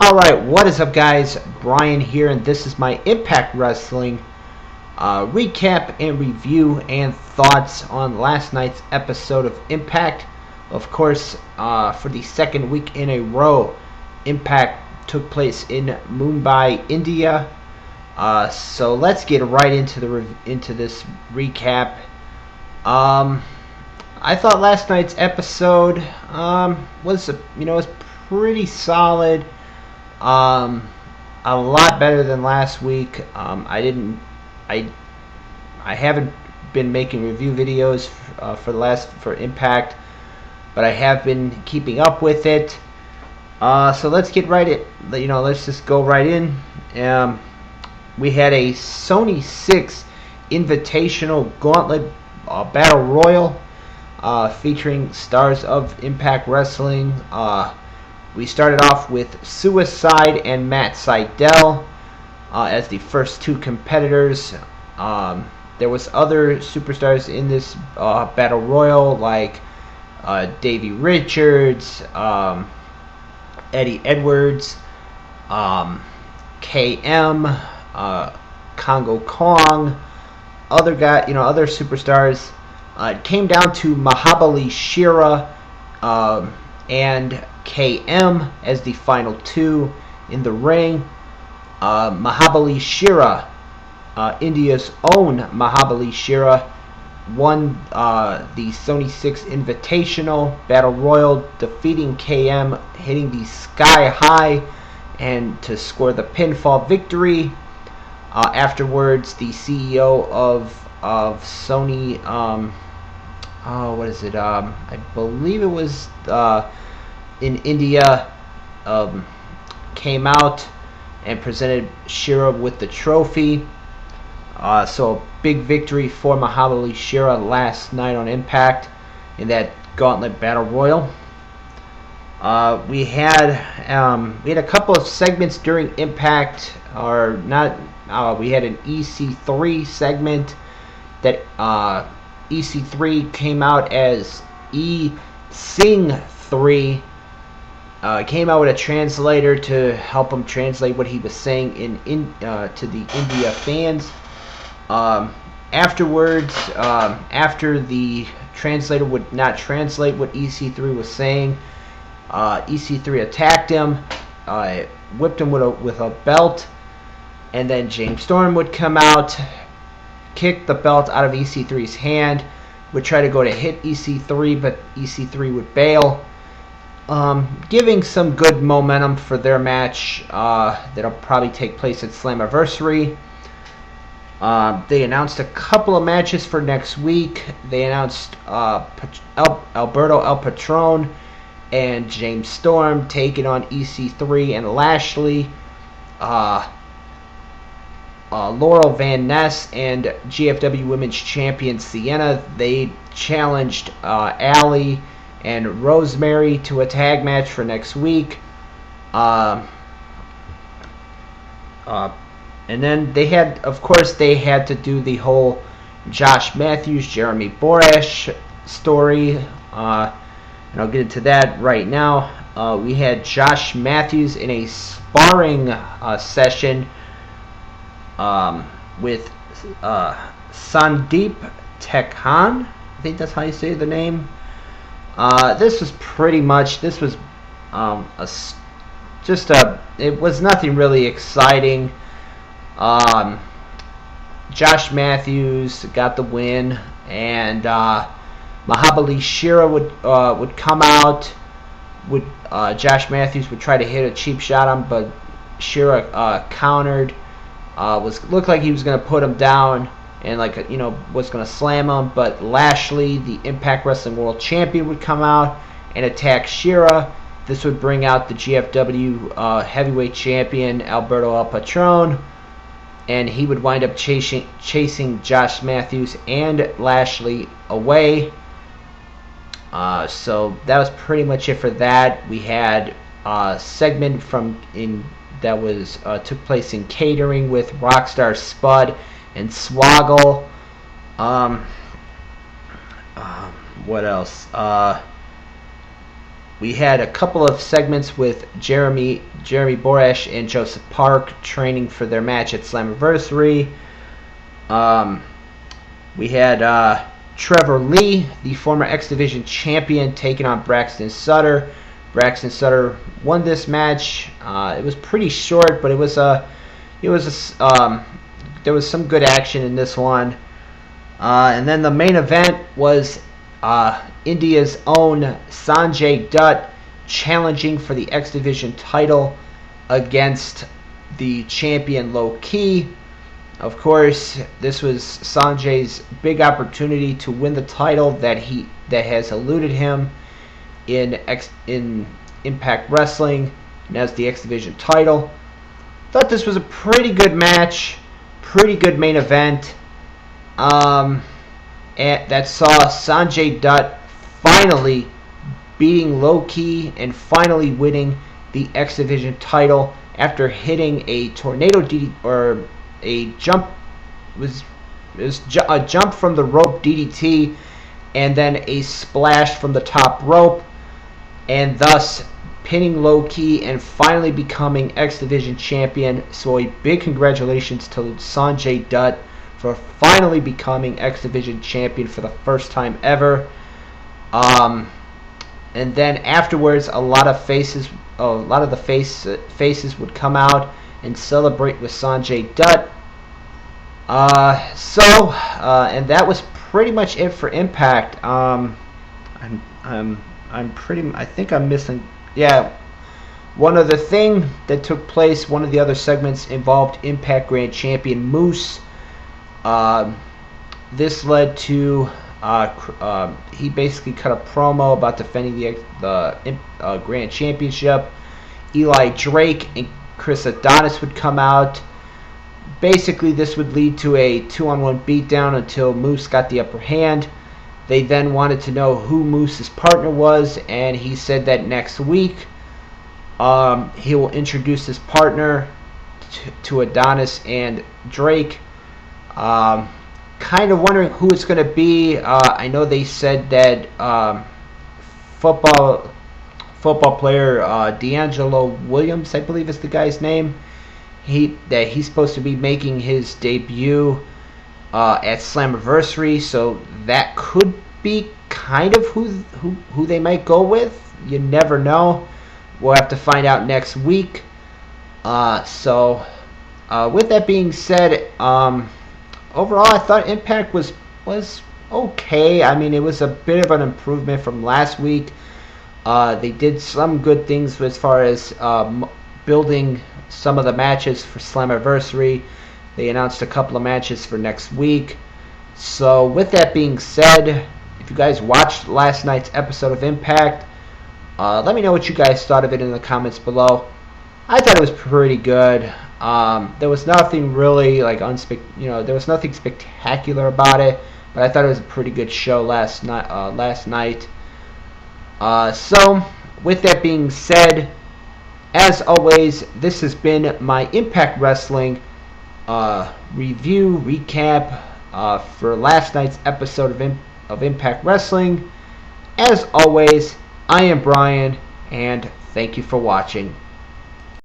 Alright, what is up, guys? Brian here, and this is my Impact Wrestling recap and review and thoughts on last night's episode of Impact. Of course, for the second week in a row, Impact took place in Mumbai, India. So let's get right into this recap. I thought last night's episode was pretty solid. A lot better than last week. I haven't been making review videos for Impact, but I have been keeping up with it. So let's get right in. Let's just go right in. We had a Sony 6 Invitational Gauntlet Battle Royal featuring stars of Impact Wrestling. We started off with Suicide and Matt Sydal as the first two competitors. There was other superstars in this battle royal, like Davey Richards, Eddie Edwards, KM, Congo Kong, other superstars. It came down to Mahabali Shera and KM as the final two in the ring. Mahabali Shera, India's own Mahabali Shera, won the Sony 6 Invitational Battle Royal, defeating KM, hitting the Sky High, and to score the pinfall victory. Afterwards, the CEO of Sony, I believe it was in India, came out and presented Shera with the trophy. So a big victory for Mahabali Shera last night on Impact in that Gauntlet Battle Royal. We had a couple of segments during Impact, or not. We had an EC3 segment that EC3 came out as E Sing 3. Came out with a translator to help him translate what he was saying to the India fans. Afterwards, after the translator would not translate what EC3 was saying, EC3 attacked him, whipped him with a belt, and then James Storm would come out, kick the belt out of EC3's hand, would try to go to hit EC3, but EC3 would bail. Giving some good momentum for their match that'll probably take place at Slammiversary. They announced a couple of matches for next week. They announced Alberto El Patron and James Storm taking on EC3 and Lashley. Laurel Van Ness and GFW Women's Champion Sienna, they challenged Allie and Rosemary to a tag match for next week. And then they had to do the whole Josh Matthews, Jeremy Borash story. And I'll get into that right now. We had Josh Matthews in a sparring session with Sandeep Tekhan. I think that's how you say the name. It was nothing really exciting. Josh Matthews got the win, and Mahabali Shera would come out. Josh Matthews would try to hit a cheap shot on him, but Shera countered. Looked like he was going to put him down and was going to slam him, but Lashley, the Impact Wrestling World Champion, would come out and attack Shera. This would bring out the GFW Heavyweight Champion Alberto El Patron, and he would wind up chasing Josh Matthews and Lashley away. So that was pretty much it for that. We had a segment that took place in catering with Rockstar Spud and Swoggle. What else? We had a couple of segments with Jeremy Borash and Joseph Park training for their match at Slammiversary. We had Trevor Lee, the former X Division champion, taking on Braxton Sutter. Braxton Sutter won this match. It was pretty short, but there was some good action in this one. And then the main event was India's own Sanjay Dutt challenging for the X Division title against the champion Low Ki. Of course, this was Sanjay's big opportunity to win the title that has eluded him in Impact Wrestling, and as the X Division title. Thought this was a pretty good match, pretty good main event. That saw Sanjay Dutt finally beating Low Ki and finally winning the X Division title after hitting a tornado DDT, or a jump, a jump from the rope DDT, and then a splash from the top rope, and thus pinning Low Ki and finally becoming X Division champion. So a big congratulations to Sanjay Dutt for finally becoming X Division champion for the first time ever. And then afterwards, a lot of the faces would come out and celebrate with Sanjay Dutt. And that was pretty much it for Impact. I think I'm missing. Yeah, one other thing that took place. One of the other segments involved Impact Grand Champion Moose. This led to he basically cut a promo about defending the Grand Championship. Eli Drake and Chris Adonis would come out. Basically, this would lead to a 2-on-1 beatdown until Moose got the upper hand. They then wanted to know who Moose's partner was, and he said that next week he will introduce his partner to Adonis and Drake. Kind of wondering who it's going to be. I know they said that football player D'Angelo Williams, I believe is the guy's name, he's supposed to be making his debut at Slammiversary, so that could be kind of who they might go with. You never know. We'll have to find out next week. With that being said, overall, I thought Impact was okay. I mean, it was a bit of an improvement from last week. They did some good things as far as building some of the matches for Slammiversary. They announced a couple of matches for next week. So, with that being said, if you guys watched last night's episode of Impact, let me know what you guys thought of it in the comments below. I thought it was pretty good. There was nothing really there was nothing spectacular about it, but I thought it was a pretty good show last night. So, with that being said, as always, this has been my Impact Wrestling recap for last night's episode of Impact Wrestling. As always, I am Brian, and thank you for watching.